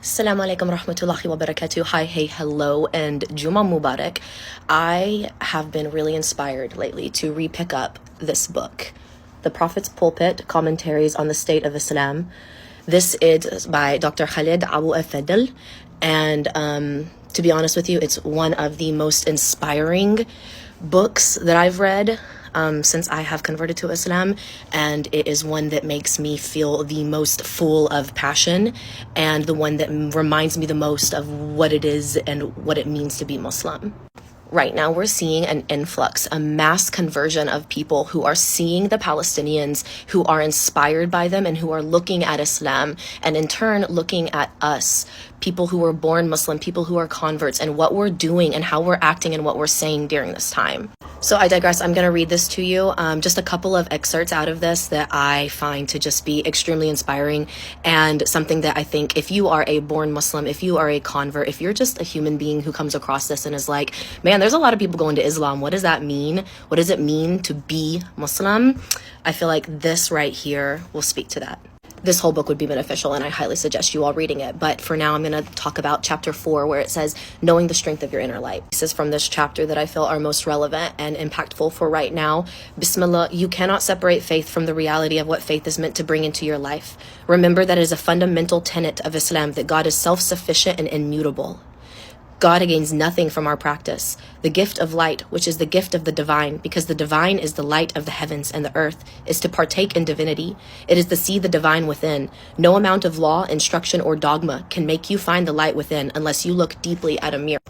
Assalamu alaikum rahmatullahi wa barakatuh. Hi, hey, hello, and Juma Mubarak. I have been really inspired lately to re-pick up this book, The Prophet's Pulpit, Commentaries on the State of Islam. This is by Dr. Khalid Abu Fadl, and to be honest with you, it's one of the most inspiring books that I've read since I have converted to Islam, and it is one that makes me feel the most full of passion and the one that reminds me the most of what it is and what it means to be Muslim. Right now, we're seeing an influx, a mass conversion of people who are seeing the Palestinians, who are inspired by them, and who are looking at Islam, and in turn, looking at us, people who were born Muslim, people who are converts, and what we're doing and how we're acting and what we're saying during this time. So I digress. I'm going to read this to you. Just a couple of excerpts out of this that I find to just be extremely inspiring, and something that I think if you are a born Muslim, if you are a convert, if you're just a human being who comes across this and is like, man, there's a lot of people going to Islam. What does that mean? What does it mean to be Muslim? I feel like this right here will speak to that. This whole book would be beneficial, and I highly suggest you all reading it. But for now, I'm going to talk about chapter 4, where it says, knowing the strength of your inner light. This is from this chapter that I feel are most relevant and impactful for right now. Bismillah, you cannot separate faith from the reality of what faith is meant to bring into your life. Remember that it is a fundamental tenet of Islam that God is self-sufficient and immutable. God gains nothing from our practice. The gift of light, which is the gift of the divine, because the divine is the light of the heavens and the earth, is to partake in divinity. It is to see the divine within. No amount of law, instruction, or dogma can make you find the light within unless you look deeply at a mirror.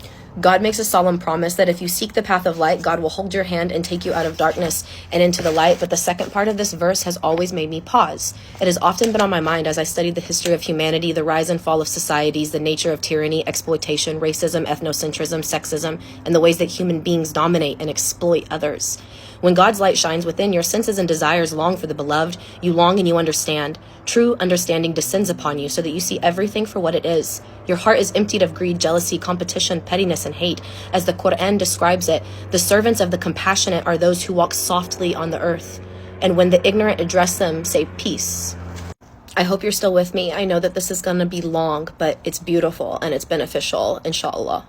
God makes a solemn promise that if you seek the path of light, God will hold your hand and take you out of darkness and into the light. But the second part of this verse has always made me pause. It has often been on my mind as I studied the history of humanity, the rise and fall of societies, the nature of tyranny, exploitation, racism, ethnocentrism, sexism, and the ways that human beings dominate and exploit others. When God's light shines within, your senses and desires long for the beloved. You long and you understand. True understanding descends upon you so that you see everything for what it is. Your heart is emptied of greed, jealousy, competition, pettiness, and hate. As the Quran describes it, the servants of the compassionate are those who walk softly on the earth. And when the ignorant address them, say peace. I hope you're still with me. I know that this is going to be long, but it's beautiful and it's beneficial, inshallah.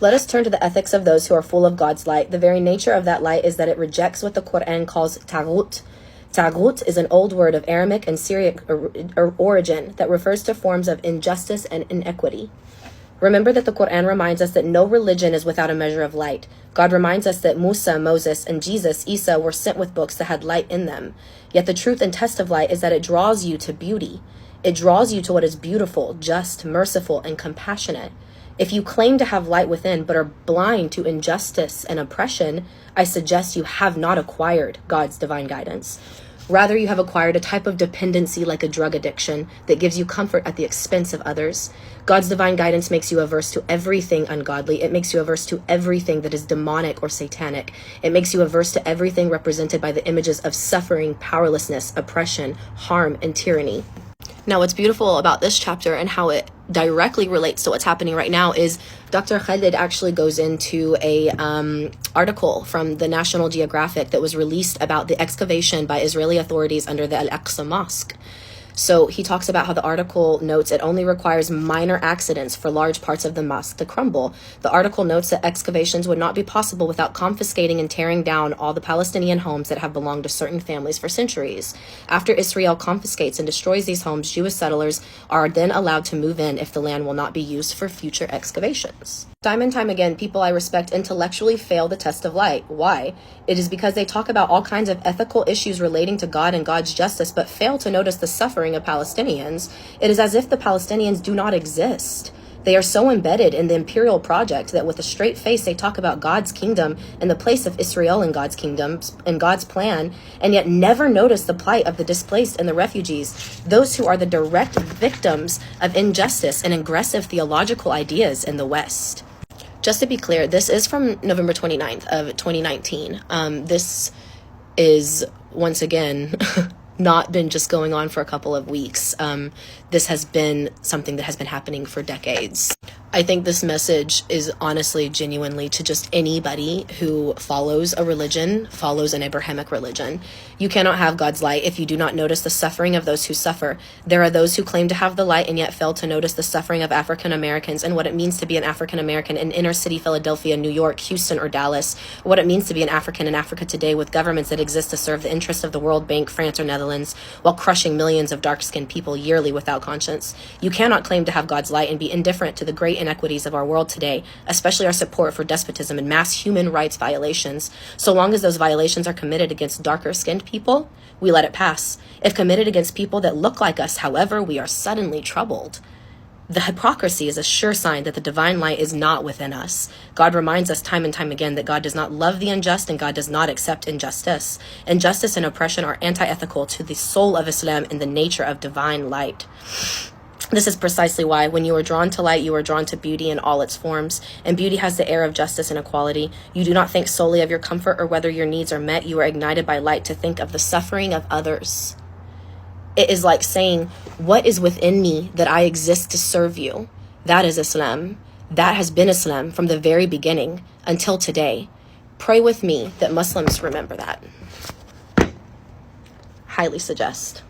Let us turn to the ethics of those who are full of God's light. The very nature of that light is that it rejects what the Quran calls taghut. Taghut is an old word of Aramaic and Syriac origin that refers to forms of injustice and inequity. Remember that the Quran reminds us that no religion is without a measure of light. God reminds us that Musa, Moses, and Jesus, Isa, were sent with books that had light in them. Yet the truth and test of light is that it draws you to beauty. It draws you to what is beautiful, just, merciful, and compassionate. If you claim to have light within but are blind to injustice and oppression, I suggest you have not acquired God's divine guidance. Rather, you have acquired a type of dependency like a drug addiction that gives you comfort at the expense of others. God's divine guidance makes you averse to everything ungodly. It makes you averse to everything that is demonic or satanic. It makes you averse to everything represented by the images of suffering, powerlessness, oppression, harm, and tyranny. Now, what's beautiful about this chapter and how it directly relates to what's happening right now is Dr. Khalid actually goes into a article from the National Geographic that was released about the excavation by Israeli authorities under the Al-Aqsa Mosque. So he talks about how the article notes it only requires minor accidents for large parts of the mosque to crumble. The article notes that excavations would not be possible without confiscating and tearing down all the Palestinian homes that have belonged to certain families for centuries. After Israel confiscates and destroys these homes, Jewish settlers are then allowed to move in if the land will not be used for future excavations. Time and time again, people I respect intellectually fail the test of light. Why? It is because they talk about all kinds of ethical issues relating to God and God's justice, but fail to notice the suffering of Palestinians. It is as if the Palestinians do not exist. They are so embedded in the imperial project that with a straight face they talk about God's kingdom and the place of Israel in God's kingdom and God's plan, and yet never notice the plight of the displaced and the refugees, those who are the direct victims of injustice and aggressive theological ideas in the West. Just to be clear, this is from November 29th of 2019. This is, once again, not been just going on for a couple of weeks. This has been something that has been happening for decades. I think this message is honestly, genuinely to just anybody who follows a religion, follows an Abrahamic religion. You cannot have God's light if you do not notice the suffering of those who suffer. There are those who claim to have the light and yet fail to notice the suffering of African Americans and what it means to be an African American in inner city Philadelphia, New York, Houston, or Dallas, what it means to be an African in Africa today with governments that exist to serve the interests of the World Bank, France, or Netherlands, while crushing millions of dark-skinned people yearly without conscience. You cannot claim to have God's light and be indifferent to the great inequities of our world today, especially our support for despotism and mass human rights violations. So long as those violations are committed against darker-skinned people, we let it pass. If committed against people that look like us, however, we are suddenly troubled. The hypocrisy is a sure sign that the divine light is not within us. God reminds us time and time again that God does not love the unjust and God does not accept injustice. Injustice and oppression are anti-ethical to the soul of Islam and the nature of divine light. This is precisely why when you are drawn to light, you are drawn to beauty in all its forms, and beauty has the air of justice and equality. You do not think solely of your comfort or whether your needs are met. You are ignited by light to think of the suffering of others. It is like saying, what is within me that I exist to serve you? That is Islam. That has been Islam from the very beginning until today. Pray with me that Muslims remember that. Highly suggest.